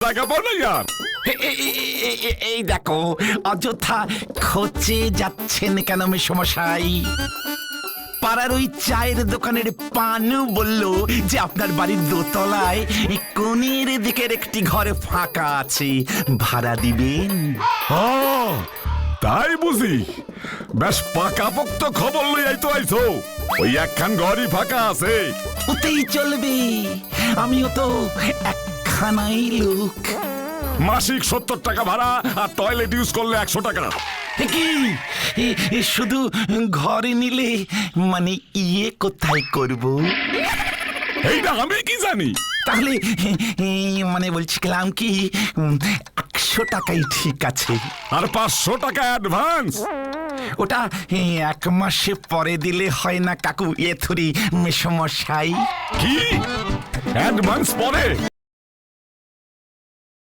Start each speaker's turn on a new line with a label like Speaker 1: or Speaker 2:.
Speaker 1: টাকা পাও না ইয়ার?
Speaker 2: এই দেখো, অযথা খোঁচে যাচ্ছেন কেন মেসমশাই? পাড়ার ওই চায়ের দোকানের পানু বলল যে আপনার বাড়ির দোতলায় কোণের দিকের একটি ঘরে ফাঁকা আছে, ভাড়া দিবেন?
Speaker 1: ও, তাই বুঝি? বেশ পাকাপোক্ত খবর লইয়াই তো আইছো। ওই একখান ঘরই ফাঁকা আছে।
Speaker 2: ওতেই চলবে, আমিও তো একখানাই লোক।
Speaker 1: মাসিক 70 টাকা ভাড়া, আর টয়লেট ইউজ করলে 100 টাকা।
Speaker 2: কি শুধু ঘরে নিলে মানে ইয়ে কোথায় করব?
Speaker 1: এইটা আমি কি জানি?
Speaker 2: তাহলে মানে বলছিলাম কি 100 টাকাই ঠিক আছে।
Speaker 1: আর 500 টাকা অ্যাডভান্স।
Speaker 2: ওটা 1 মাসে পরে দিলে হয় না কাকু? এ থুরি মেসমশাই।
Speaker 1: কি অ্যাডভান্স পরে?